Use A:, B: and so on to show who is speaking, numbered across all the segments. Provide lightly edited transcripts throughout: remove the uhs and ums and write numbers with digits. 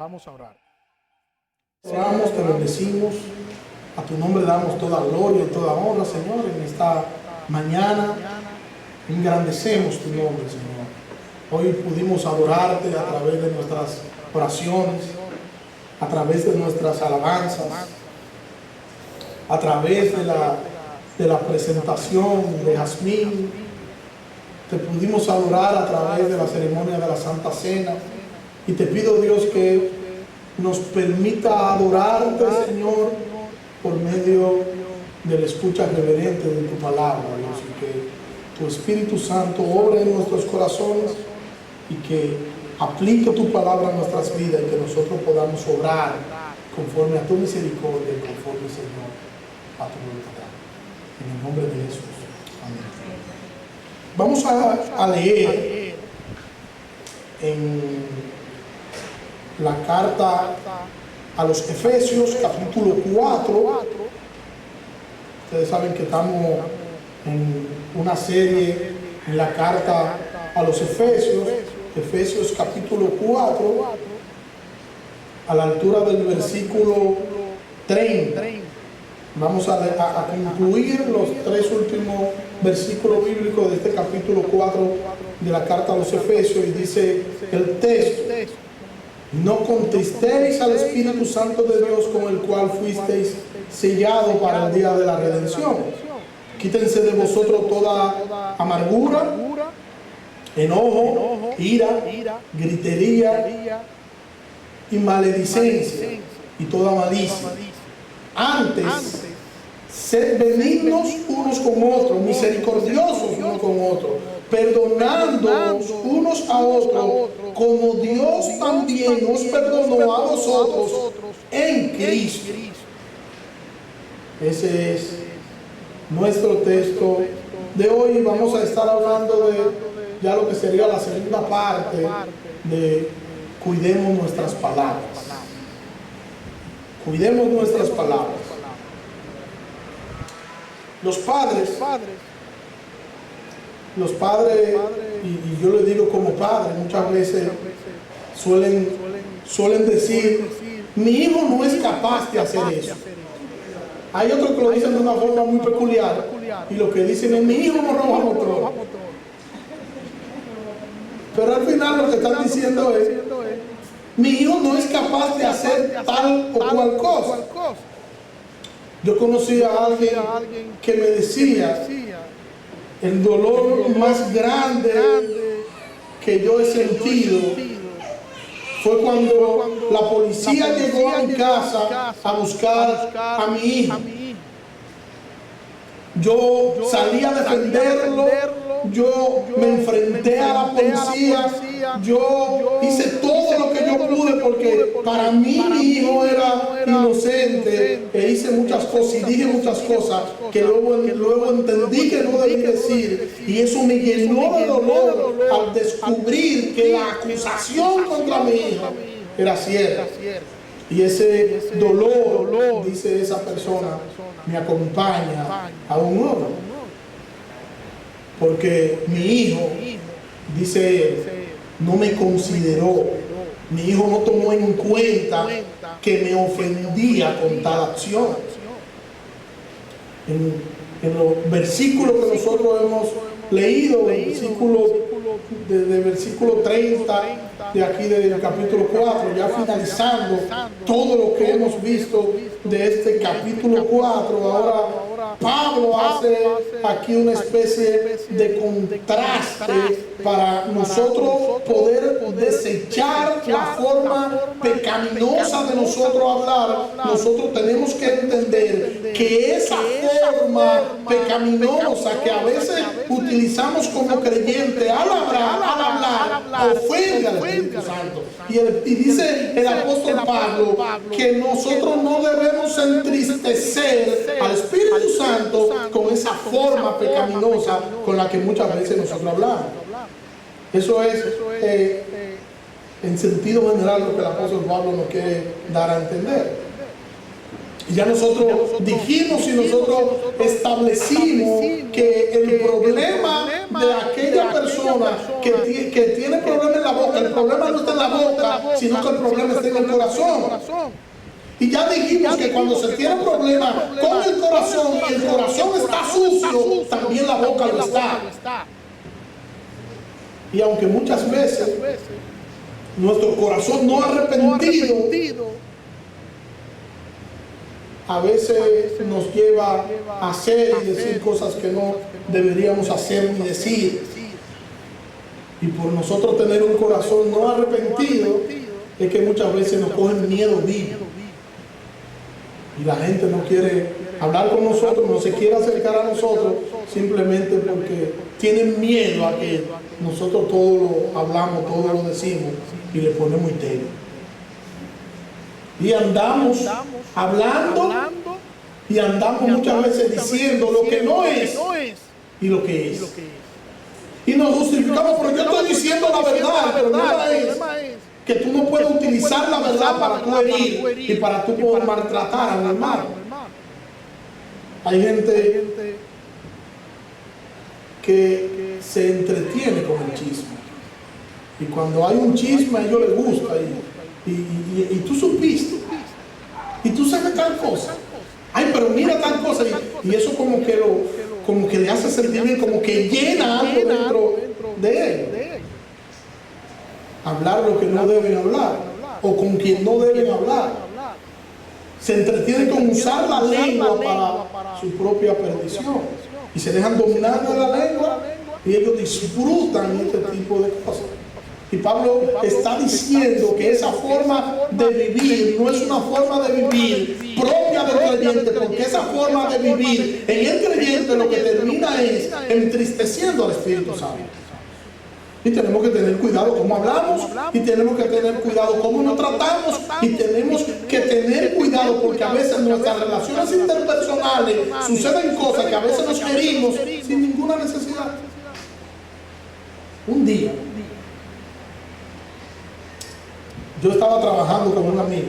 A: Vamos a orar.
B: Oramos, te bendecimos. A tu nombre damos toda gloria y toda honra, Señor, en esta mañana. Engrandecemos tu nombre, Señor. Hoy pudimos adorarte a través de nuestras oraciones, a través de nuestras alabanzas, a través de la presentación de Jazmín. Te pudimos adorar a través de la ceremonia de la Santa Cena. Y te pido, Dios, que nos permita adorarte, Señor, por medio de la escucha reverente de tu palabra, Dios, y que tu Espíritu Santo obre en nuestros corazones y que aplique tu palabra a nuestras vidas y que nosotros podamos obrar conforme a tu misericordia y conforme, Señor, a tu voluntad. En el nombre de Jesús. Amén. Vamos a leer en la carta a los Efesios, capítulo 4. Ustedes saben que estamos en una serie en la carta a los Efesios, Efesios capítulo 4, a la altura del versículo 30. Vamos a concluir los tres últimos versículos bíblicos de este capítulo 4 de la carta a los Efesios, y dice el texto: no contristéis al Espíritu Santo de Dios, con el cual fuisteis sellados para el día de la redención. Quítense de vosotros toda amargura, enojo, ira, gritería y maledicencia y toda malicia. Antes, sed benignos unos con otros, misericordiosos unos con otros, perdonándonos unos a otros, como Dios también os perdonó a vosotros en Cristo. Ese es nuestro texto de hoy. Vamos a estar hablando de ya lo que sería la segunda parte de cuidemos nuestras palabras. Cuidemos nuestras palabras. Los padres, y yo le digo como padre, muchas veces suelen decir: mi hijo no es capaz de hacer eso. Hay otros que lo dicen de una forma muy peculiar, y lo que dicen es: mi hijo no roba motor. Pero al final lo que están diciendo es: mi hijo no es capaz de hacer tal o cual cosa. Yo conocí a alguien que me decía: el dolor más grande que yo he sentido fue cuando la policía llegó a mi casa a buscar a mi hijo. Yo salí a defenderlo, yo me enfrenté a la policía, yo hice todo lo que yo pude, porque para mí mi hijo era inocente, e hice muchas cosas y dije muchas cosas que luego entendí que no debí decir, y eso me llenó de dolor al descubrir que la acusación contra mi hijo era cierta. Y ese dolor, dice esa persona, me acompaña aún hoy. Porque mi hijo, dice él, no me consideró. Mi hijo no tomó en cuenta que me ofendía con tal acción. En los versículos que nosotros hemos leído, el versículo 30 de aquí del capítulo 4, ya finalizando todo lo que hemos visto de este capítulo 4, ahora Pablo hace aquí una especie de contraste para nosotros poder desechar la forma pecaminosa de nosotros hablar. Nosotros tenemos que entender que esa forma pecaminosa que a veces utilizamos como creyente al hablar ofende al Espíritu Santo. Y dice el apóstol Pablo que nosotros no debemos entristecer al Espíritu Santo con esa forma pecaminosa con la que muchas veces nosotros hablamos. Eso es en sentido general lo que el apóstol Pablo nos quiere dar a entender. Ya nosotros dijimos y nosotros establecimos que el problema de aquella persona que tiene problema en la boca, el problema no está en la boca, sino que el problema está en el corazón. Y ya dijimos que cuando se tiene problema con el corazón y el corazón está sucio, también la boca lo está. Y aunque muchas veces nuestro corazón no ha arrepentido, a veces nos lleva a hacer y decir cosas que no deberíamos hacer ni decir. Y por nosotros tener un corazón no arrepentido, es que muchas veces nos cogen miedo vivo. Y la gente no quiere hablar con nosotros, no se quiere acercar a nosotros, simplemente porque tienen miedo a que nosotros todo lo hablamos, todo lo decimos y le ponemos interés. Y andamos hablando y andamos muchas veces diciendo lo que no es y lo que es. Y nos justificamos, pero yo estoy diciendo la verdad. El problema es que tú no puedes utilizar la verdad para tú herir y para tú poder maltratar a un hermano. Hay gente que se entretiene con el chisme. Y cuando hay un chisme a ellos les gusta. Y tú supiste, y tú sabes tal cosa, ay, pero mira tal cosa, y eso como que le hace sentir bien, como que llena algo dentro de él. Hablar lo que no deben hablar, o con quien no deben hablar. Se entretienen con usar la lengua para su propia perdición, y se dejan dominar de la lengua, y ellos disfrutan este tipo de cosas. Y Pablo está diciendo que esa forma de vivir no es una forma de vivir propia del creyente, porque esa forma de vivir en el creyente lo que termina es entristeciendo al Espíritu Santo. Y tenemos que tener cuidado cómo hablamos, y tenemos que tener cuidado cómo nos tratamos, y tenemos que tener cuidado porque a veces en nuestras relaciones interpersonales suceden cosas que a veces nos herimos sin ninguna necesidad. Un día yo estaba trabajando con un amigo.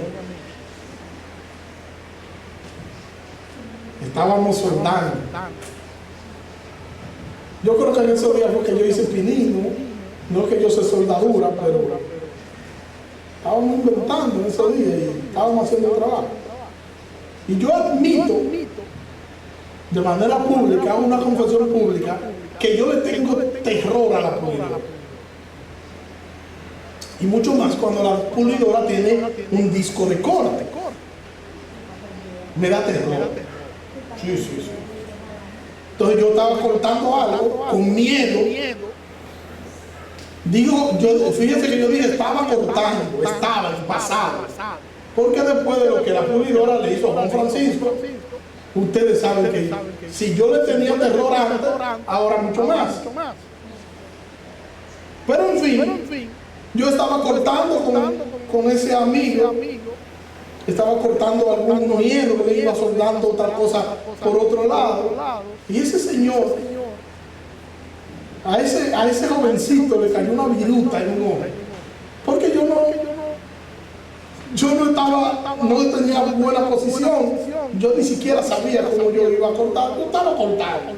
B: Estábamos soldando. Yo creo que en esos días fue que yo hice pinismo. No es que yo sé soldadura, pero estábamos inventando en esos días y estábamos haciendo trabajo. Y yo admito, de manera pública, hago una confesión pública, que yo le tengo terror a la pulidora. Y mucho más cuando la pulidora tiene un disco de corte. Me da terror. Sí. Entonces yo estaba cortando algo con miedo. Fíjense que yo dije estaba cortando, estaba en pasado. Porque después de lo que la pulidora le hizo a Juan Francisco, ustedes saben que si yo le tenía terror antes, ahora mucho más. Pero en fin, yo estaba cortando con ese amigo, estaba cortando algún hielo, le iba soldando otra cosa por otro lado. Y ese señor, a ese jovencito le cayó una viruta en un ojo. Porque yo no tenía buena posición. Yo ni siquiera sabía cómo yo iba a cortar. Yo estaba cortando.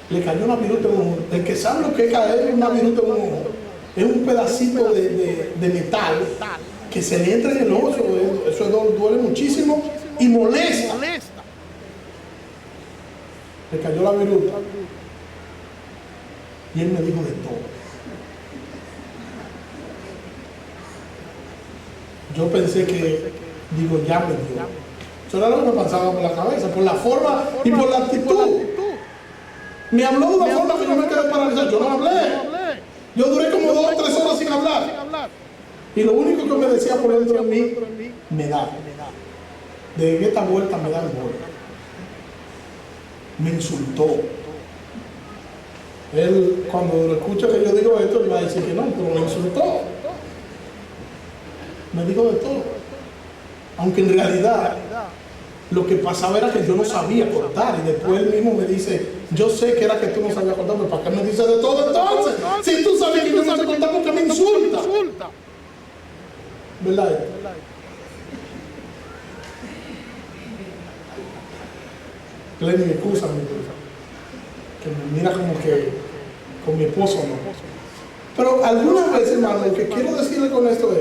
B: Le cayó una viruta en un ojo. El que sabe lo que es caer una viruta en un ojo, es un pedacito de metal que se le entra en el ojo. Eso duele muchísimo y molesta. Le cayó la viruta y él me dijo de todo. Yo pensé que, ya me dio. Eso era lo que me pasaba por la cabeza, por la forma y por la actitud. Me habló de una forma que yo me quedé paralizado. Yo no hablé. Yo duré como 2 o 3 horas sin hablar. Y lo único que me decía por dentro de mí, me da. De esta vuelta me da el gol. Me insultó. Él, cuando lo escucha que yo digo esto, le va a decir que no, pero me insultó. Me dijo de todo. Aunque en realidad lo que pasaba era que yo no sabía cortar. Y después él mismo me dice, yo sé que era que tú no sabías cortar, pero ¿para qué me dices de todo entonces? Si tú sabes que yo no sé cortar, ¿por qué me insulta? ¿Verdad? Lenny, excúsame, que me mira como que con mi esposo no. Pero algunas veces, hermano, lo que quiero decirle con esto es,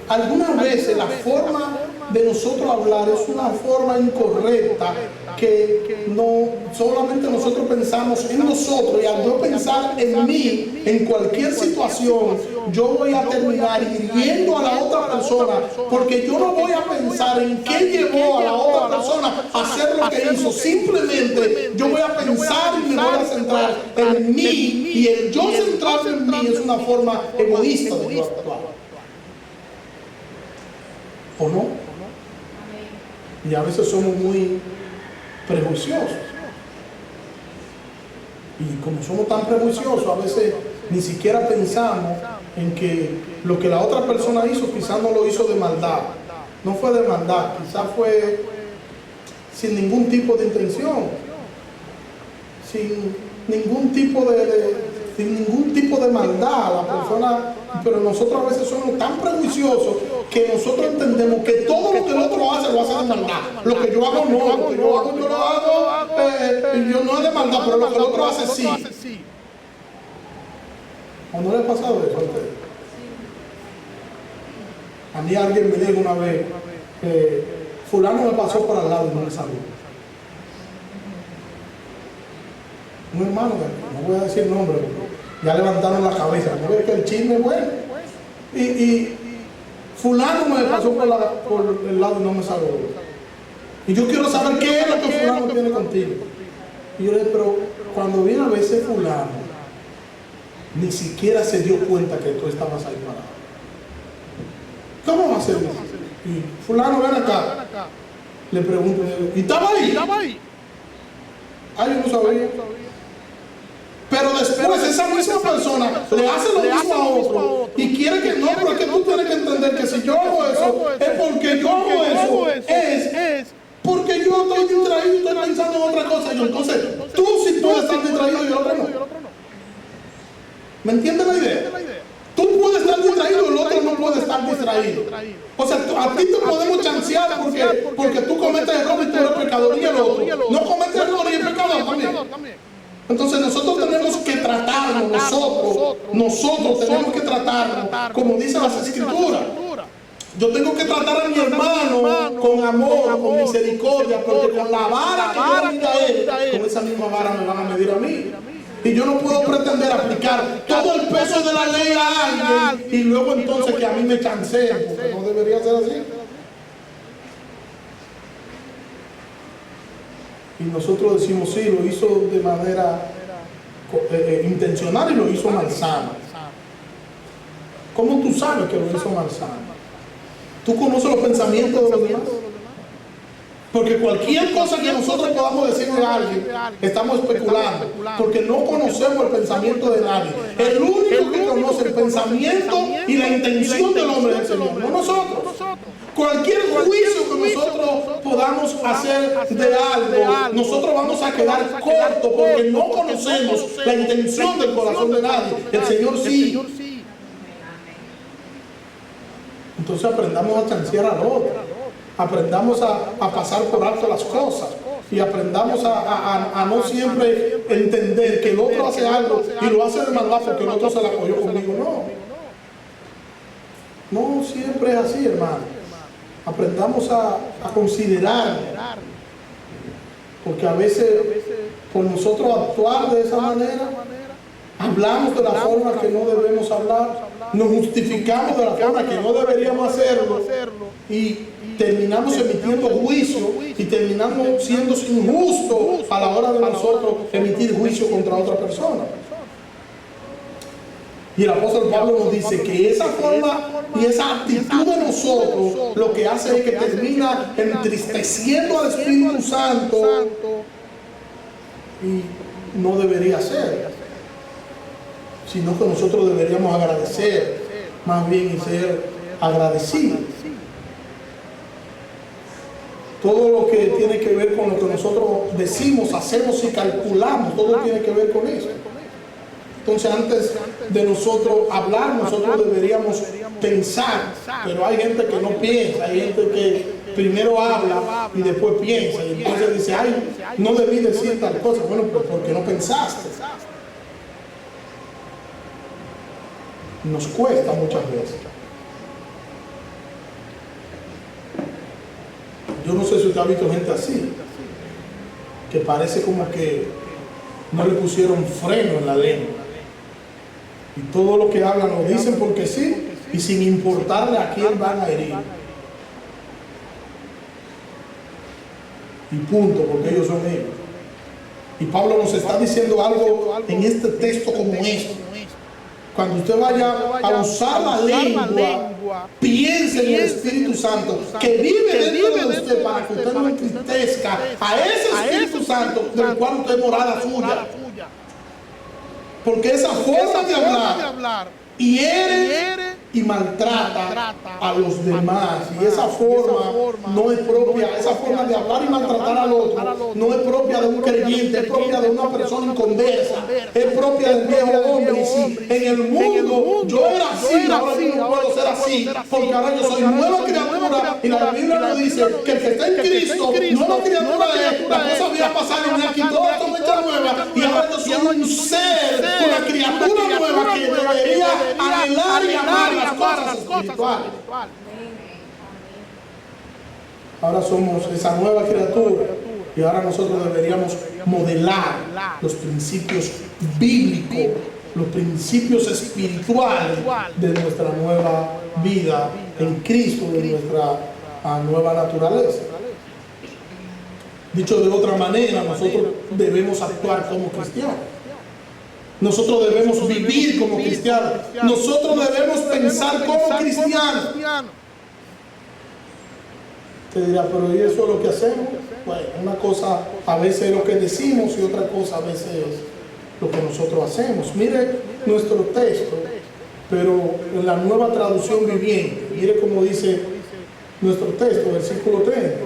B: algunas veces la forma de nosotros hablar es una forma incorrecta, que no solamente nosotros pensamos en nosotros, y al yo pensar en mí, en cualquier situación, yo voy a terminar hiriendo a la otra persona, porque yo no voy a pensar en qué llevó a la otra persona a hacer lo que hizo. Simplemente yo voy a pensar y me voy a centrar en mí, y el yo centrarme en mí es una forma egoísta de yo actuar. ¿O no? Y a veces somos muy prejuiciosos. Y como somos tan prejuiciosos, a veces ni siquiera pensamos en que lo que la otra persona hizo quizás no lo hizo de maldad. No fue de maldad, quizás fue sin ningún tipo de intención, sin ningún tipo de maldad la persona. Pero nosotros a veces somos tan prejuiciosos que nosotros entendemos que todo lo que el otro hace lo hace de maldad. Lo que yo hago no, lo que yo hago yo lo hago, yo no es de maldad, pero lo que el otro hace sí. ¿O no le ha pasado eso a usted? A mí alguien me dijo una vez, fulano me pasó por al lado y no me saludó. Un hermano, no voy a decir nombre, ya levantaron la cabeza, no ve que el chisme es bueno. Y fulano me pasó por el lado y no me saludó. Y yo quiero saber qué es lo que fulano tiene contigo. Y yo le dije, pero cuando viene a veces fulano, ni siquiera se dio cuenta que tú estabas ahí parado. ¿Cómo va a ser eso? Y fulano, ven acá. Le pregunto, ¿y estaba ahí? Ah, yo no sabía. Pero después esa misma persona le hace lo mismo a otro y quiere que no, pero es que tú tienes que entender que si yo hago eso, es porque yo hago eso, es porque yo estoy distraído y estoy pensando en otra cosa. Y entonces, tú sí puedes estar distraído y el otro no. ¿Me entiendes la idea? Tú puedes estar distraído y el otro no puede estar distraído. O sea, a ti te podemos chancear porque tú cometes error y tú eres pecador, y el otro no comete error y es pecador también. Entonces nosotros tenemos que tratarnos, nosotros tenemos que tratarnos como dicen las Escrituras. Yo tengo que tratar a mi hermano con amor, con misericordia, porque con la vara que yo mida a él, con esa misma vara me van a medir a mí. Y yo no puedo pretender aplicar todo el peso de la ley a alguien y luego entonces que a mí me chanceen, porque no debería ser así. Y nosotros decimos, sí, lo hizo de manera intencional y lo hizo malsano. ¿Cómo tú sabes que lo hizo malsano? ¿Tú conoces los pensamientos de los demás? Porque cualquier cosa que nosotros podamos decirle a alguien, estamos especulando, porque no conocemos el pensamiento de nadie. El único que conoce el pensamiento y la intención del hombre es el Señor, no nosotros. Cualquier juicio que nosotros podamos hacer de algo, nosotros vamos a quedar cortos porque no conocemos la intención del corazón de nadie. El Señor sí. Entonces aprendamos a chancear al otro. Aprendamos a pasar por alto las cosas y aprendamos a no siempre entender que el otro hace algo y lo hace de maldad porque el otro se la cogió conmigo. No siempre es así, hermano. Aprendamos a considerar, porque a veces por nosotros actuar de esa manera, hablamos de la forma que no debemos hablar, nos justificamos de la forma que no deberíamos hacerlo y terminamos emitiendo juicio y terminamos siendo injustos a la hora de nosotros emitir juicio contra otra persona. Y el apóstol Pablo nos dice que esa forma y esa actitud de nosotros lo que hace es que termina entristeciendo al Espíritu Santo y no debería ser, sino que nosotros deberíamos agradecer más bien y ser agradecidos. Todo lo que tiene que ver con lo que nosotros decimos, hacemos y calculamos, todo tiene que ver con eso. Entonces, antes de nosotros hablar, nosotros deberíamos pensar, pero hay gente que no piensa, hay gente primero habla y después piensa. Y entonces dice, ay, no debí decir tal cosa. Bueno, pues porque no pensaste. Nos cuesta muchas veces. Yo no sé si usted ha visto gente así, que parece como que no le pusieron freno en la lengua. Y todo lo que hablan lo dicen porque sí, y sin importarle a quién van a herir. Y punto, porque ellos son ellos. Y Pablo nos está diciendo algo en este texto como esto. Cuando usted vaya a usar la lengua, piense en el Espíritu Santo que vive dentro de usted para que usted no entristezca a ese Espíritu Santo del cual usted es morada suya. Porque esa forma de hablar hiere y maltrata a los demás. Y esa forma no es propia, esa forma de hablar y maltratar al otro no es propia de un creyente, es propia de una persona inconversa, es propia del viejo hombre. Y si en el mundo yo era así, ahora yo no puedo ser así, porque ahora yo soy nueva criatura. Y la Biblia nos dice que el que está en Cristo, nueva criatura es, las cosas habían pasado en aquí, todo esto me está nueva, y ahora yo soy un ser, una criatura nueva que debería anhelar y amar las cosas espirituales. Ahora somos esa nueva criatura y ahora nosotros deberíamos modelar los principios bíblicos, los principios espirituales de nuestra nueva vida en Cristo, de nuestra nueva naturaleza. Dicho de otra manera, nosotros debemos actuar como cristianos. Nosotros debemos vivir como cristianos. Nosotros debemos pensar como cristianos. Te dirá, pero ¿y eso es lo que hacemos? Bueno, una cosa a veces es lo que decimos y otra cosa a veces es lo que nosotros hacemos. Mire nuestro texto, pero en la nueva traducción viviente. Mire cómo dice nuestro texto, versículo 30.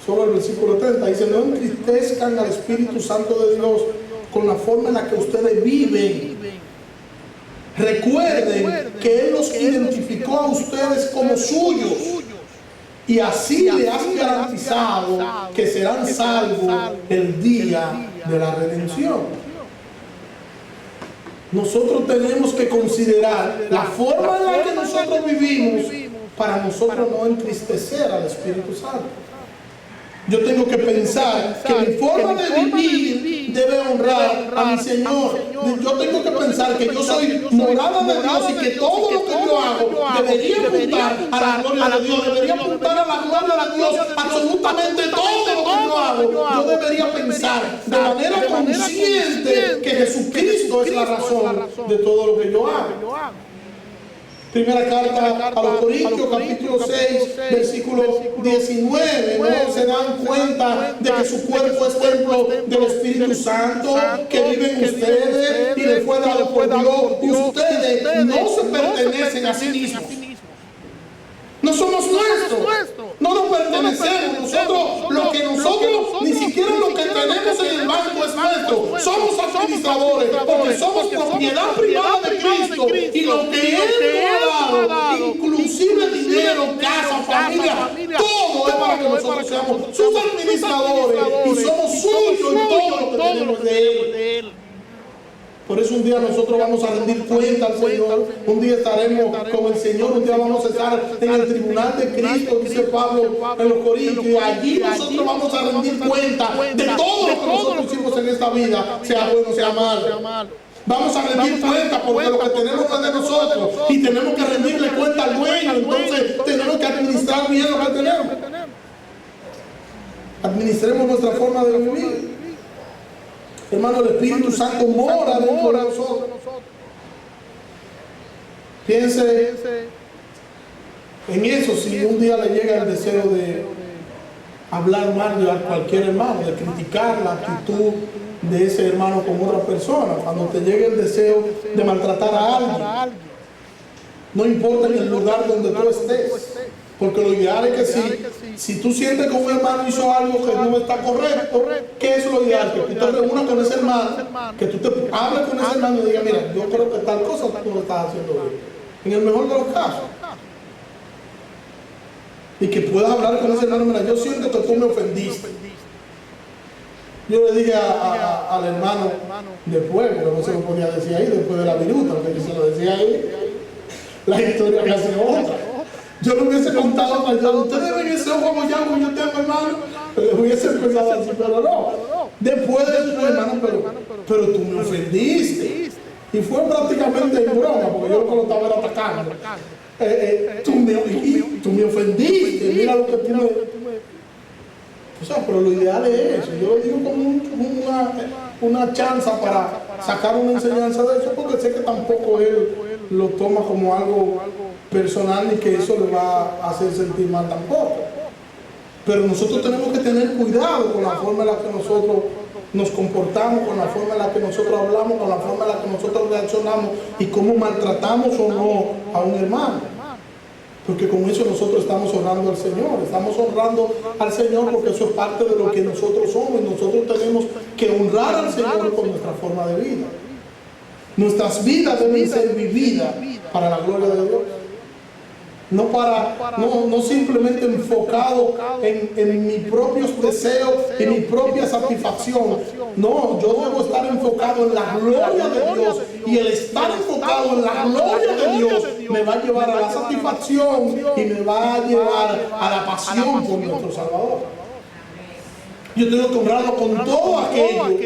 B: Solo el versículo 30 dice, no entristezcan al Espíritu Santo de Dios con la forma en la que ustedes viven. Recuerden que Él los identificó a ustedes como suyos y así le has garantizado que serán salvos el día de la redención. Nosotros tenemos que considerar la forma en la que nosotros vivimos para nosotros no entristecer al Espíritu Santo. Yo tengo que pensar que mi forma de vivir debe honrar a mi Señor. Yo tengo que pensar que yo soy morada de Dios y que todo lo que yo hago debería apuntar a la gloria de Dios, debería apuntar a la gloria de Dios, absolutamente todo lo que yo hago. Yo debería pensar de manera consciente que Jesucristo es la razón de todo lo que yo hago. Primera carta a los Corintios, capítulo 6, versículo 19. ¿No se dan cuenta de que su cuerpo es templo del Espíritu Santo que vive en ustedes y le fue dado por Dios? Ustedes no se pertenecen a sí mismos. No somos nuestros, no nos pertenecemos. Nosotros, lo que nosotros, ni siquiera lo que tenemos en el banco es nuestro. Somos administradores, porque somos propiedad privada de Cristo. Y lo que Él nos ha dado, inclusive dinero, casa, familia, todo es para que nosotros seamos sus administradores y somos suyos en todo lo que tenemos de Él. Por eso un día nosotros vamos a rendir cuenta al Señor, un día estaremos con el Señor, un día vamos a estar en el tribunal de Cristo, dice Pablo en los Corintios, y allí nosotros vamos a rendir cuenta de todo lo que nosotros hicimos en esta vida, sea bueno, sea malo. Vamos a rendir cuenta porque lo que tenemos es de nosotros y tenemos que rendirle cuenta al dueño, entonces tenemos que administrar bien lo que tenemos. Administremos nuestra forma de vivir. Hermano, el Espíritu Santo mora dentro de nosotros. Piense en eso, si un día le llega el deseo de hablar mal de cualquier hermano, de criticar la actitud de ese hermano con otra persona, cuando te llegue el deseo de maltratar a alguien, no importa en el lugar donde tú estés, porque lo ideal es que si tú sientes que un hermano hizo algo que no está correcto, ¿qué es lo ideal? Que tú te reúnas con ese hermano, que tú te hables con ese hermano y digas, mira, yo creo que tal cosa tú no estás haciendo bien. En el mejor de los casos. y que puedas hablar con ese hermano. Mira, yo siento que tú me ofendiste. Yo le dije al hermano después, porque no se lo podía decir ahí, después de la viruta, porque yo se lo decía ahí, la historia que hace otra. Yo le hubiese contado a yo, ustedes ven ese ojo abollado que yo tengo, hermano, le hubiese empezado así, pero no. Después de eso, hermano, pero tú me ofendiste. Y fue prácticamente en broma, porque yo lo estaba atacando. Tú me ofendiste, mira lo que tú me... O sea, pero lo ideal es eso. Yo lo digo como una chance para sacar una enseñanza de eso, porque sé que tampoco él lo toma como algo personal ni que eso le va a hacer sentir mal tampoco. Pero nosotros tenemos que tener cuidado con la forma en la que nosotros nos comportamos, con la forma en la que nosotros hablamos, con la forma en la que nosotros reaccionamos y cómo maltratamos o no a un hermano. Porque con eso nosotros estamos honrando al Señor. Estamos honrando al Señor porque eso es parte de lo que nosotros somos. Y nosotros tenemos que honrar al Señor con nuestra forma de vida. Nuestras vidas deben ser vividas para la gloria de Dios. No simplemente enfocado en mis propios deseos y mi propia satisfacción. No, yo debo estar enfocado en la gloria de Dios. Y el estar enfocado en la gloria de Dios me va a llevar a la satisfacción y me va a llevar a la pasión por nuestro Salvador. Yo tengo que honrarlo con todo aquello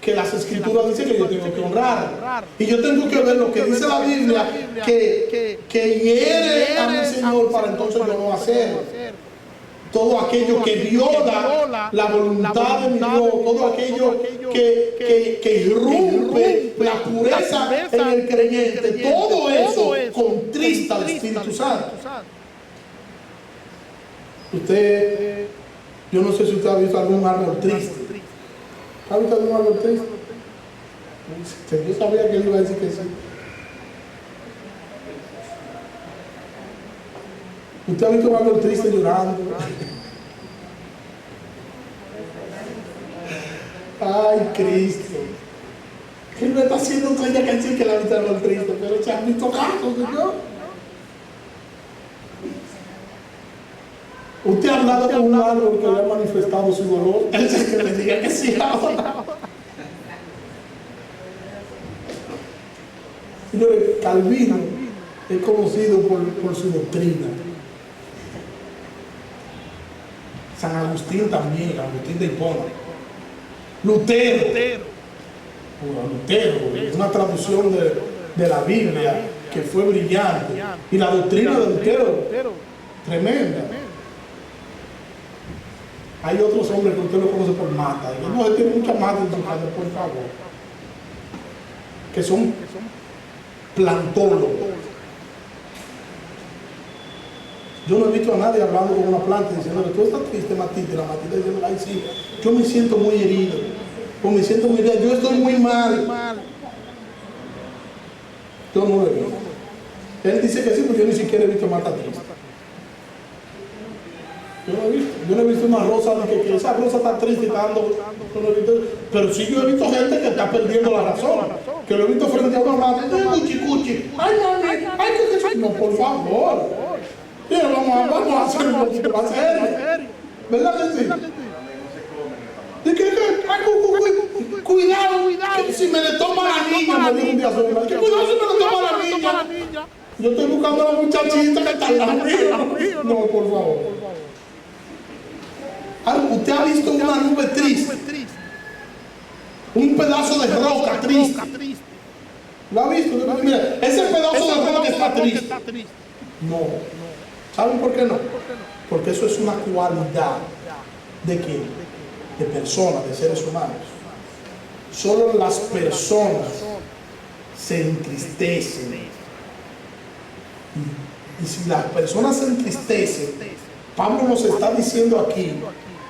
B: que las Escrituras dicen que yo tengo que honrar. Y yo tengo que ver lo que dice la Biblia, que hiere a mi Señor para entonces yo no hacerlo. Todo aquello que viola la voluntad de mi Dios, todo aquello que irrumpe la pureza en el creyente, todo eso contrista al Espíritu Santo. Usted, yo no sé si usted ha visto algún árbol triste. ¿Ha visto algún árbol triste? Yo sabía que él iba a decir que sí. ¿Usted ha visto un árbol triste llorando? Ay, Cristo. Él me está haciendo otra canción que la ha visto el árbol triste, pero se han visto casos, Señor. Usted ha hablado con un árbol que le ha manifestado su dolor. Él es el que le diga que sí ahora. Señores, Calvino es conocido por su doctrina. San Agustín también, Agustín de Hipona. Lutero, una traducción de la Biblia que fue brillante. Y la doctrina de Lutero, tremenda. Hay otros hombres que usted lo conoce por mata. Y no, él tiene mucha mata en su casa, por favor. Que son plantólogos. Yo no he visto a nadie hablando con una planta diciéndole, tú estás triste, Matita, y la Matita diciendo, ay sí, yo me siento muy herido, o me siento muy herido, yo estoy muy mal. Yo no lo he visto. Él dice que sí, pero yo ni siquiera he visto Mata triste. Yo no he visto una rosa que esa rosa está triste y está dando, pero sí yo he visto gente que está perdiendo la razón, que lo he visto frente a una mata, cuchi, ay mami, ay que no, por favor. Mira, vamos a hacer un poquito más serio. ¿Verdad que sí? Cuidado, que si me le toma a la niña, me dijo un día sobre que cuidado si me le toma a la niña. Yo estoy buscando a la muchachita que está al lado mío. No, por favor. ¿Usted ha visto una nube triste? Un pedazo de roca triste. ¿Lo ha visto? Mira, ese pedazo de roca está triste. No. ¿Saben por qué no? Porque eso es una cualidad de ¿quién? De personas, de seres humanos. Solo las personas se entristecen. Y si las personas se entristecen, Pablo nos está diciendo aquí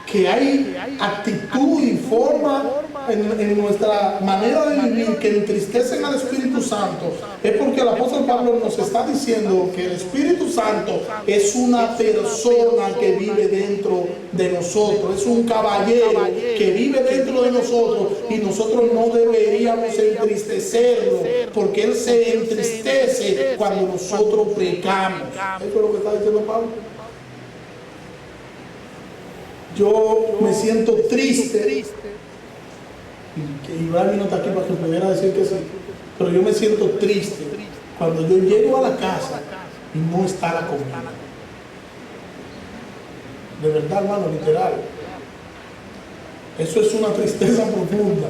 B: que hay actitud y forma en nuestra manera de vivir que entristecen al Espíritu Santo. Es porque el apóstol Pablo nos está diciendo que el Espíritu Santo es una persona que vive dentro de nosotros, es un caballero que vive dentro de nosotros y nosotros no deberíamos entristecerlo porque él se entristece cuando nosotros pecamos. ¿Eso es lo que está diciendo Pablo? Yo me siento triste. Y que Ibrahim no está aquí para que pudiera decir que sí. Pero yo me siento triste cuando yo llego a la casa y no está la comida. De verdad, hermano, literal. Eso es una tristeza profunda.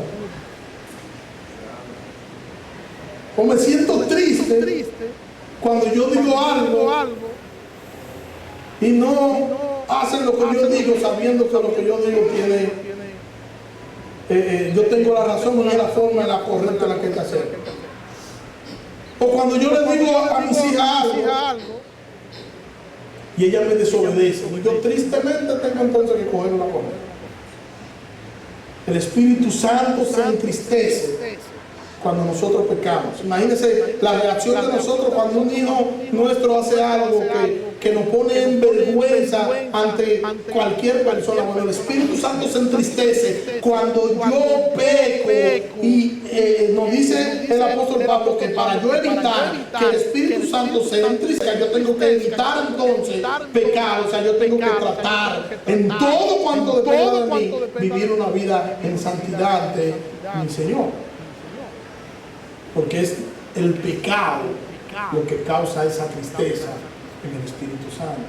B: O me siento triste cuando yo digo algo y no hacen lo que yo digo, sabiendo que lo que yo digo tiene, yo tengo la razón y es la forma en la correcta en la que hay que hacer. O cuando yo le digo a mis hijas algo y ella me desobedece, y yo tristemente tengo entonces que coger una cosa. El Espíritu Santo se entristece cuando nosotros pecamos. Imagínense la reacción de nosotros cuando un hijo nuestro hace algo que nos pone en vergüenza ante cualquier persona. Cuando el Espíritu Santo se entristece cuando yo peco, y nos dice el apóstol Pablo que para yo evitar que el Espíritu Santo se entristezca, yo tengo que evitar entonces pecar. O sea, yo tengo que tratar en todo cuanto dependa de mí vivir una vida en santidad de mi Señor. Porque es el pecado lo que causa esa tristeza en el Espíritu Santo.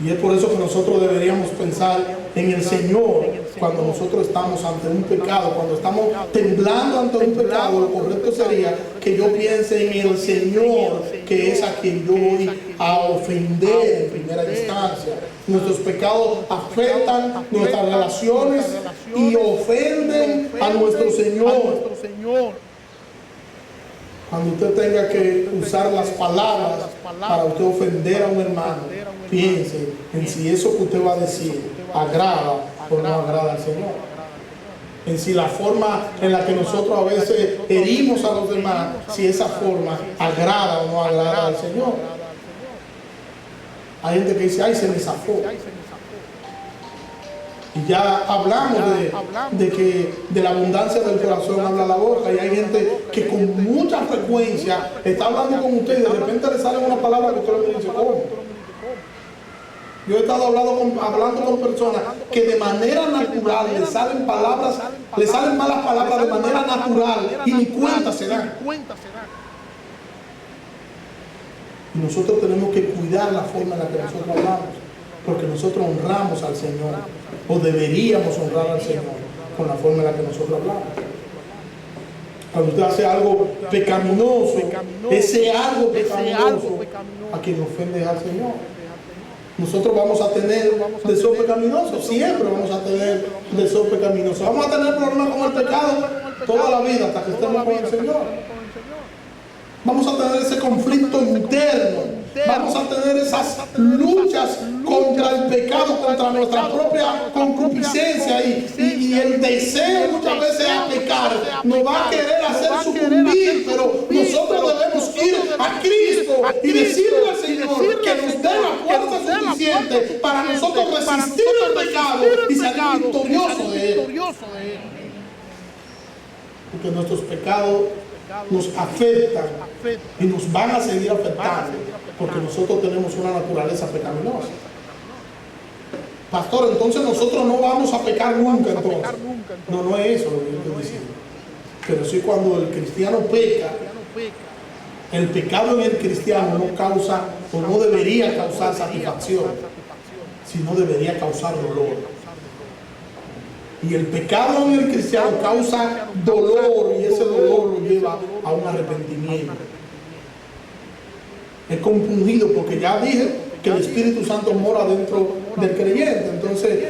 B: Y es por eso que nosotros deberíamos pensar en el Señor cuando nosotros estamos ante un pecado, cuando estamos temblando ante un pecado. Lo correcto sería que yo piense en el Señor, que es a quien yo voy a ofender en primera instancia. Nuestros pecados afectan nuestras relaciones y ofenden a nuestro Señor. Cuando usted tenga que usar las palabras para usted ofender a un hermano, piense en si eso que usted va a decir agrada o no agrada al Señor. En si la forma en la que nosotros a veces herimos a los demás, si esa forma agrada o no agrada al Señor. Hay gente que dice, ay, se me zafó. Y ya hablamos de la abundancia del corazón habla la boca, y hay gente que con mucha frecuencia está hablando con usted y de repente le sale una palabra que usted le dice, ¿cómo? Yo he estado hablando con personas que de manera natural le salen malas palabras de manera natural y ni cuenta se dan. Y nosotros tenemos que cuidar la forma en la que nosotros hablamos, porque nosotros honramos al Señor, o deberíamos honrar al Señor con la forma en la que nosotros hablamos. Cuando usted hace algo pecaminoso, ese algo pecaminoso a quien ofende al Señor. Nosotros vamos a tener deseos pecaminosos, siempre vamos a tener deseos pecaminosos. Vamos a tener problemas con el pecado toda la vida hasta que estemos con el Señor. Vamos a tener ese conflicto interno. Vamos a tener esas luchas contra el pecado, contra nuestra propia concupiscencia, y el deseo muchas veces a pecar nos va a querer hacer sucumbir, pero nosotros debemos ir a Cristo y decirle al Señor que nos dé la fuerza suficiente para nosotros resistir el pecado y salir victoriosos de él. Porque nuestros pecados nos afectan y nos van a seguir afectando, porque nosotros tenemos una naturaleza pecaminosa. Pastor, entonces nosotros no vamos a pecar nunca entonces. No es eso lo que yo estoy diciendo. Pero sí, cuando el cristiano peca, el pecado en el cristiano no causa o no debería causar satisfacción, sino debería causar dolor. Y el pecado en el cristiano causa dolor, y ese dolor lo lleva a un arrepentimiento. Es compungido, porque ya dije que el Espíritu Santo mora dentro del creyente. Entonces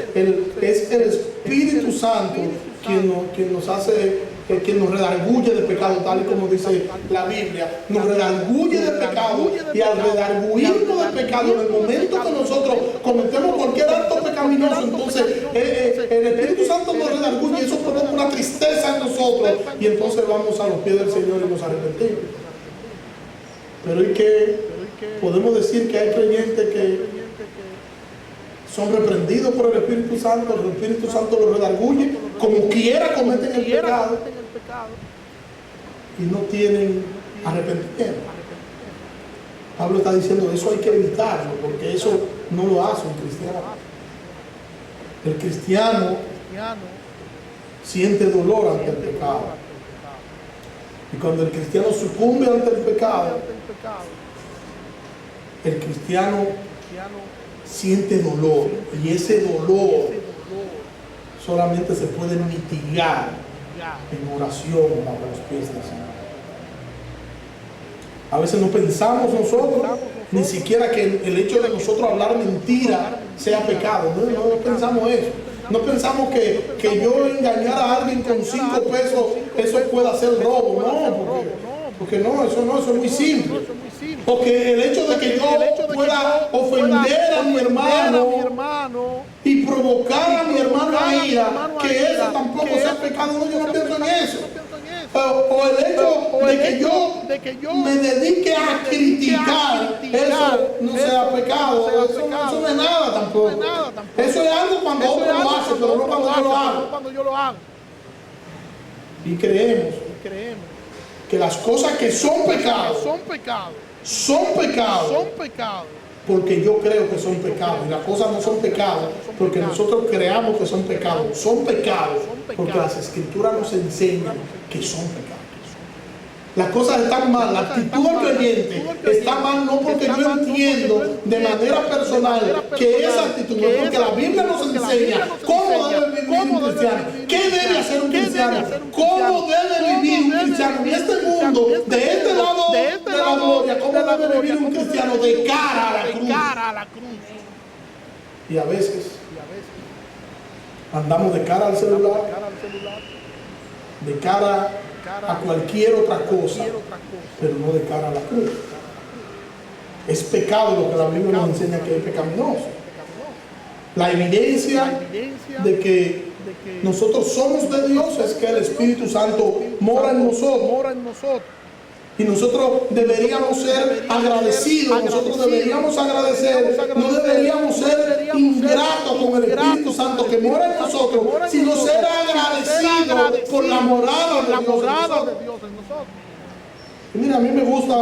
B: es el Espíritu Santo quien nos hace, quien nos redarguye de pecado, tal y como dice la Biblia. Nos redarguye de pecado, y al redarguirnos de pecado, en el momento que nosotros cometemos cualquier acto pecaminoso, entonces el Espíritu Santo nos redarguye, y eso provoca una tristeza en nosotros, y entonces vamos a los pies del Señor y nos arrepentimos. Pero ¿y qué? Podemos decir que hay creyentes que son reprendidos por el Espíritu Santo los redarguye, como quiera cometen el pecado y no tienen arrepentimiento. Pablo está diciendo, eso hay que evitarlo, porque eso no lo hace un cristiano. El cristiano siente dolor ante el pecado. Y cuando el cristiano sucumbe ante el pecado, el cristiano siente dolor. Y ese dolor solamente se puede mitigar en oración bajo los pies del Señor. A veces no pensamos nosotros ni siquiera que el hecho de nosotros hablar mentira sea pecado. No pensamos eso. No pensamos que yo engañar a alguien con 5 pesos, eso pueda ser robo. No, porque no, eso es muy simple. Porque el hecho de que yo pueda ofender a mi hermano y provocar a mi hermano a ira, que eso tampoco sea pecado, no, yo no pienso en eso. O el hecho de que yo me dedique a criticar, eso no sea pecado, eso no es nada tampoco. Eso es algo cuando otro lo hace, pero no cuando yo lo hago. Y creemos que las cosas que son pecados, son pecados porque yo creo que son pecados. Y las cosas no son pecados porque nosotros creamos que son pecados. Son pecados porque las Escrituras nos enseñan que son pecados. Las cosas están mal, la actitud del creyente está mal no porque yo entiendo de manera personal que esa actitud, no, porque la Biblia nos enseña cómo debe vivir un cristiano, qué debe hacer un cristiano, cómo debe vivir un cristiano en este mundo, de este lado de la gloria, cómo debe vivir un cristiano de cara a la cruz. Y a veces andamos de cara al celular, de cara a cualquier otra cosa, pero no de cara a la cruz. Es pecado lo que la Biblia nos enseña que es pecaminoso. La evidencia de que nosotros somos de Dios es que el Espíritu Santo mora en nosotros. Y nosotros deberíamos ser agradecidos, nosotros deberíamos agradecer, no deberíamos ser ingratos con el Espíritu Santo que mora en nosotros, sino ser agradecidos por la morada de Dios en nosotros. Y mira, a mí me gusta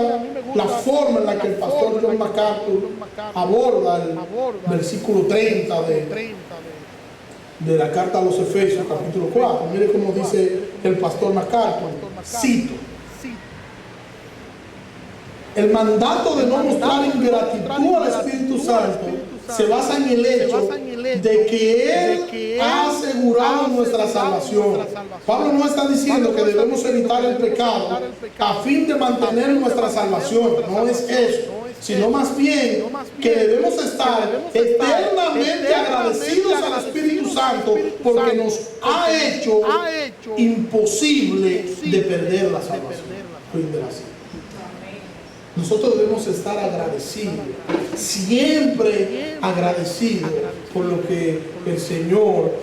B: la forma en la que el pastor John MacArthur aborda el versículo 30 de la carta a los Efesios, capítulo 4. Mire cómo dice el pastor MacArthur, cito: el mandato de no mostrar ingratitud al Espíritu Santo se basa en el hecho de que Él ha asegurado nuestra salvación. Pablo no está diciendo que debemos evitar el pecado a fin de mantener nuestra salvación. No es eso, sino más bien que debemos estar eternamente agradecidos al Espíritu Santo porque nos ha hecho imposible de perder la salvación. Fin de la cita. Nosotros debemos estar agradecidos, siempre agradecidos por lo que el Señor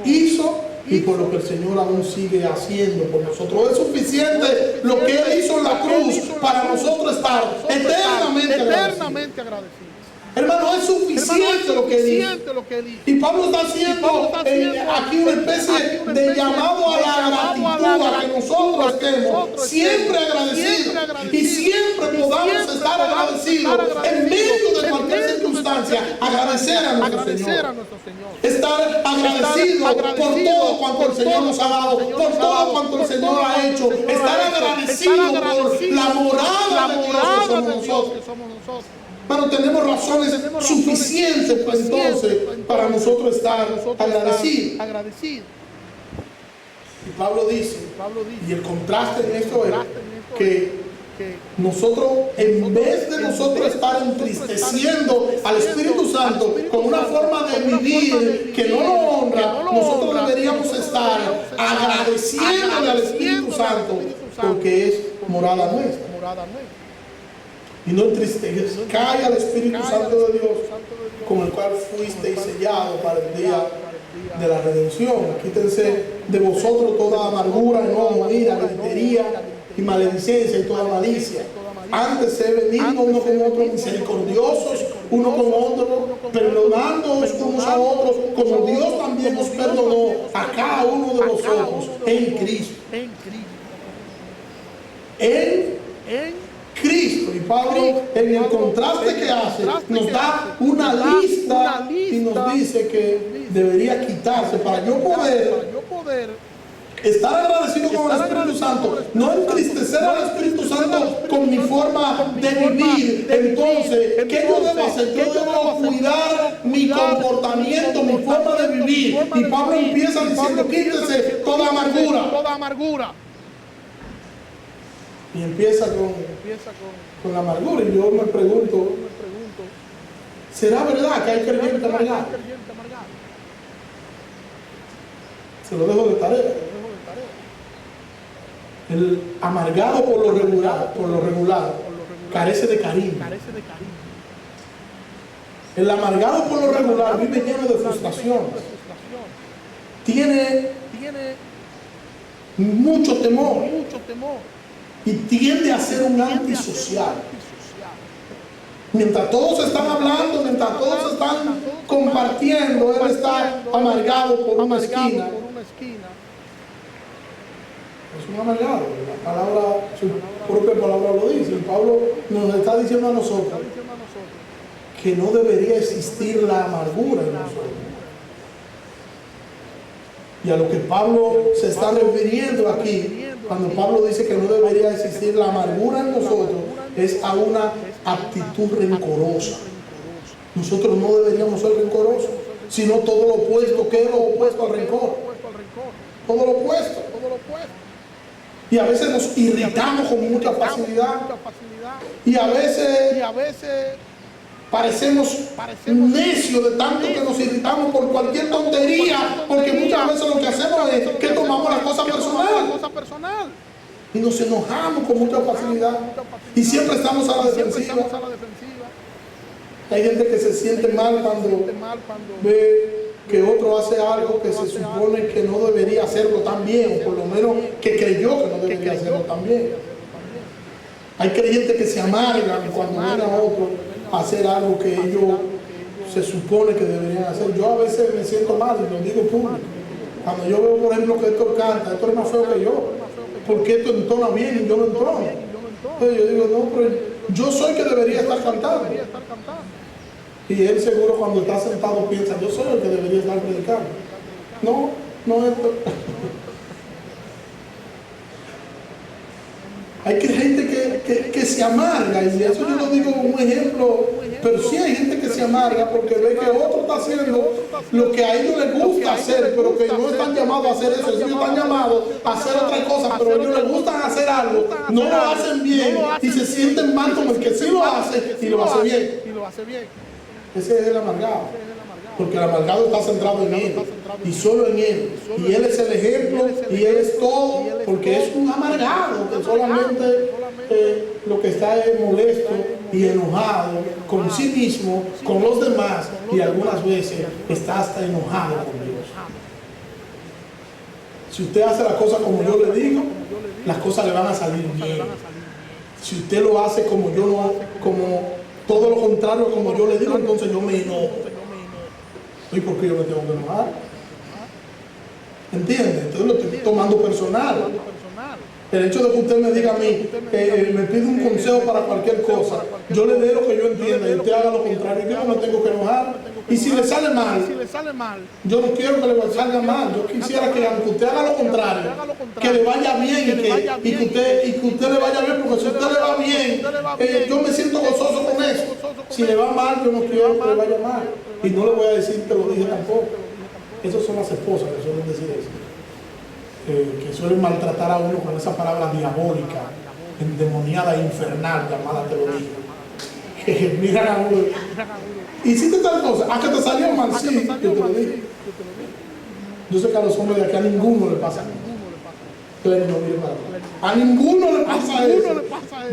B: hizo y por lo que el Señor aún sigue haciendo por nosotros. Es suficiente lo que Él hizo en la cruz para nosotros estar eternamente agradecidos. Hermano, es suficiente lo que Él hizo. Y Pablo está haciendo aquí una especie de llamado a la gratitud, a que nosotros estemos siempre agradecidos y siempre podamos estar agradecidos en medio de cualquier circunstancia, agradecer a nuestro Señor. Estar agradecidos por todo cuanto el Señor nos ha dado, por todo cuanto el Señor ha hecho. Estar agradecidos por la morada de Dios que somos nosotros. Pero tenemos razones suficientes pues, entonces para nosotros estar agradecidos. Y Pablo dice, y el contraste en esto es que nosotros, en vez de nosotros estar entristeciendo al Espíritu Santo con una forma de vivir que no lo honra, nosotros deberíamos estar agradeciéndole al Espíritu Santo porque es morada nuestra. Y no entristezcáis al Espíritu Santo de Dios, con el cual fuisteis sellados para el día de la redención. Quítense de vosotros toda amargura, enojo, ira, gritería y maledicencia y toda malicia. Antes se benignos uno con otro, misericordiosos uno con otro, perdonándoos unos a otros, como Dios también os perdonó a cada uno de vosotros en Cristo. En Cristo. Y Pablo, en el contraste que hace, nos da una lista y nos dice que debería quitarse para yo poder estar agradecido con el Espíritu Santo, no entristecer al Espíritu Santo con mi forma de vivir. Entonces, ¿qué yo debo hacer? Yo debo cuidar mi comportamiento, mi forma de vivir. Y Pablo empieza diciendo, quítese toda amargura. Y empieza con la amargura. Y yo me pregunto, ¿será verdad que hay creyentes amargados? Se lo dejo de tarea. El amargado por lo regular carece de cariño. El amargado por lo regular vive lleno de frustraciones. Tiene mucho temor. Y tiende a ser un antisocial. Mientras todos están hablando, mientras todos están compartiendo, él está amargado por una esquina. Es un amargado. La palabra, su propia palabra lo dice. Y Pablo nos está diciendo a nosotros que no debería existir la amargura en nosotros. Y a lo que Pablo se está refiriendo aquí, cuando Pablo dice que no debería existir la amargura en nosotros, es a una actitud rencorosa. Nosotros no deberíamos ser rencorosos, sino todo lo opuesto. ¿Qué es lo opuesto al rencor? Todo lo opuesto. Y a veces nos irritamos con mucha facilidad. Y a veces parecemos necios de tanto que nos irritamos por cualquier tontería, porque muchas veces lo que hacemos es que tomamos las cosas personal. Y nos enojamos con mucha facilidad. Y siempre estamos a la defensiva. Hay gente que se siente mal cuando ve que otro hace algo que se supone que no debería hacerlo tan bien, o por lo menos que creyó que no debería hacerlo tan bien. Hay creyentes que se amargan cuando ven a otro hacer algo que ellos se supone que deberían hacer. Yo a veces me siento mal y lo digo público. Cuando yo veo, por ejemplo, que Héctor canta, Héctor es más feo que yo, porque esto entona bien y yo no entono. Entonces yo digo, no, pero yo soy que debería estar cantando. Y él seguro cuando está sentado piensa, yo soy el que debería estar predicando. No Héctor. Hay gente que se amarga, y eso yo lo digo como un ejemplo, pero sí hay gente que se amarga porque ve que otro está haciendo lo que a ellos les gusta hacer, pero que no están llamados a hacer eso. Ellos están llamados a hacer otra cosa, pero a ellos les gusta hacer algo, no lo hacen bien y se sienten mal como el que sí lo hace y lo hace bien. Ese es el amargado. Porque el amargado está centrado en él y solo en él. Y él es el ejemplo y él es todo, porque es un amargado que solamente lo que está es molesto y enojado con sí mismo, con los demás, y algunas veces está hasta enojado con Dios. Si usted hace las cosas como yo le digo, las cosas le van a salir bien. Si usted lo hace como yo no, como todo lo contrario como yo le digo, entonces yo me enojo. ¿Y por qué yo me tengo que enojar? ¿Entiende? Entonces lo estoy tomando personal. El hecho de que usted me diga a mí, me pide un consejo para cualquier cosa, yo le dé lo que yo entienda y usted haga lo contrario, yo no me tengo que enojar. Y si le sale mal, yo no quiero que le salga mal. Yo quisiera que aunque usted haga lo contrario, que le vaya bien y que usted le vaya bien, porque si usted le va bien, yo me siento gozoso con eso. Si le va mal, yo no quiero que le vaya mal. Y no le voy a decir que lo dije tampoco. Esas son las esposas que suelen decir eso. Que suelen maltratar a uno con esa palabra diabólica, endemoniada e infernal llamada te lo digo. Miran a uno. Hiciste tal cosa, que te salió mal, sí, yo te lo dije. Yo sé que a los hombres de aquí a ninguno le pasa a ninguno le pasa eso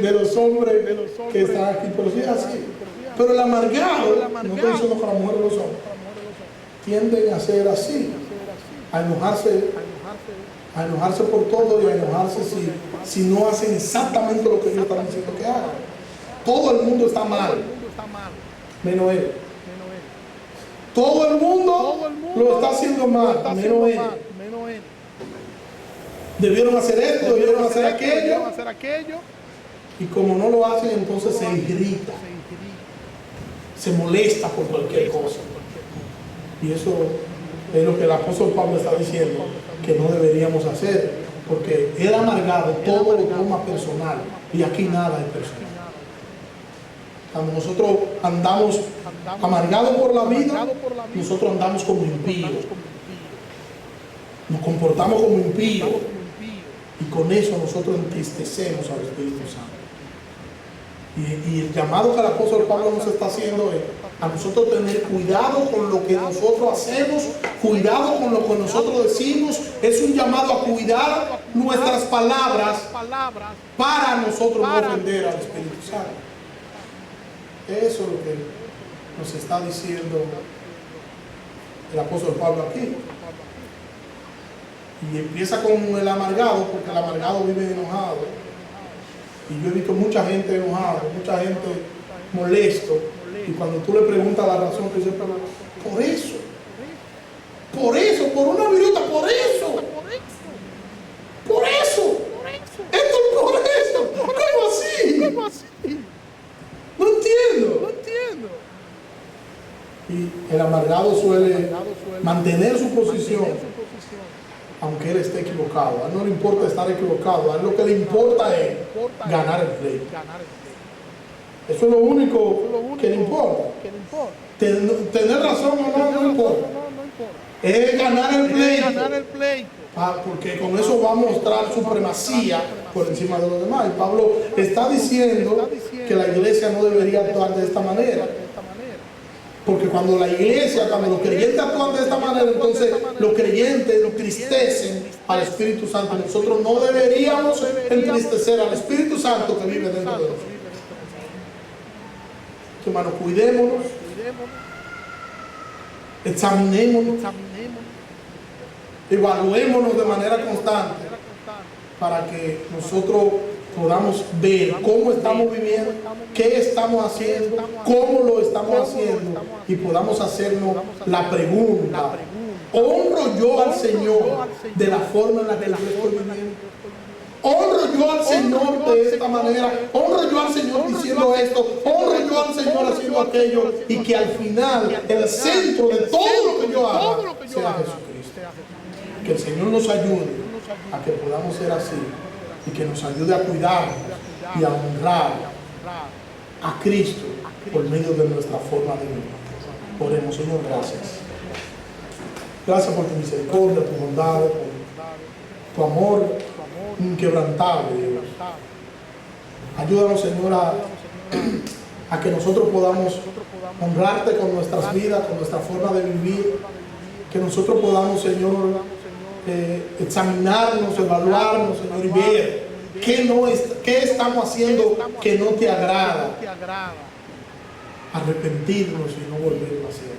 B: de los hombres que están aquí, pero sí es así. Pero el amargado, no estoy diciendo que las mujeres lo son, tienden a ser así, a enojarse por todo y a enojarse si no hacen exactamente lo que ellos están diciendo que hagan. Todo el mundo está mal, menos él. Todo el mundo lo está haciendo mal, menos él. Debieron hacer esto, debieron hacer aquello. Y como no lo hacen, entonces se irrita, se molesta por cualquier cosa. Y eso es lo que el apóstol Pablo está diciendo que no deberíamos hacer, porque el amargado todo lo toma personal y aquí nada es personal. Cuando nosotros andamos amargados por la vida, nosotros andamos como impíos, nos comportamos como impíos y con eso nosotros entristecemos al Espíritu Santo. Y el llamado que el apóstol Pablo nos está haciendo es a nosotros tener cuidado con lo que nosotros hacemos, cuidado con lo que nosotros decimos. Es un llamado a cuidar nuestras palabras para nosotros no ofender al Espíritu Santo. Eso es lo que nos está diciendo el apóstol Pablo aquí. Y empieza con el amargado, porque el amargado vive enojado. Y yo he visto mucha gente enojada, mucha gente molesto. Y cuando tú le preguntas la razón, te dice, pero por eso, por una viruta, por eso, esto es por eso, ¿cómo así? No entiendo. Y el amargado suele mantener su posición, aunque él esté equivocado. A él no le importa estar equivocado, a él lo que le importa es ganar el pleito. Eso es lo único que le importa. Tener razón o no importa. Es ganar el pleito. Porque con eso va a mostrar supremacía por encima de los demás. Y Pablo está diciendo que la iglesia no debería actuar de esta manera. Porque cuando la iglesia, cuando los creyentes actúan de esta manera, entonces los creyentes entristecen al Espíritu Santo. Nosotros no deberíamos entristecer al Espíritu Santo que vive dentro de nosotros. Hermanos, cuidémonos, examinémonos, evaluémonos de manera constante para que nosotros podamos ver cómo estamos viviendo, qué estamos haciendo, cómo lo estamos haciendo y podamos hacernos la pregunta: ¿honro yo al Señor de la forma en la que yo estoy viviendo? ¿Honro yo al Señor de esta manera? ¿Honro yo al Señor diciendo esto? ¿Honro yo al Señor haciendo aquello? Y que al final el centro de todo lo que yo haga sea Jesucristo. Que el Señor nos ayude a que podamos ser así y que nos ayude a cuidar y a honrar a Cristo por medio de nuestra forma de vivir. Oremos. Señor, gracias. Gracias por tu misericordia, tu bondad, por tu amor inquebrantable, Dios. Ayúdanos, Señor, a que nosotros podamos honrarte con nuestras vidas, con nuestra forma de vivir. Que nosotros podamos, Señor, examinarnos, evaluarnos, Señor, y ver qué estamos haciendo que no te agrada. Arrepentirnos y no volverlo a hacer.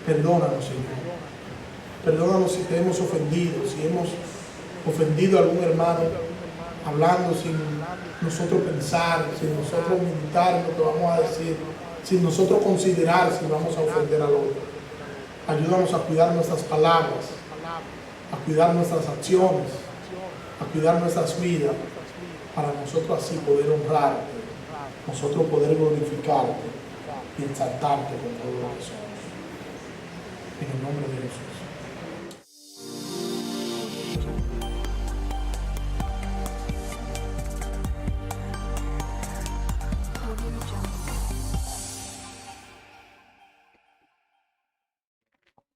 B: Perdónanos, Señor. Perdónanos si te hemos ofendido, si hemos ofendido a algún hermano, hablando sin nosotros pensar, sin nosotros meditar lo que vamos a decir, sin nosotros considerar si vamos a ofender al otro. Ayúdanos a cuidar nuestras palabras, a cuidar nuestras acciones, a cuidar nuestras vidas, para nosotros así poder honrarte, nosotros poder glorificarte y exaltarte con todo lo que somos. En el nombre de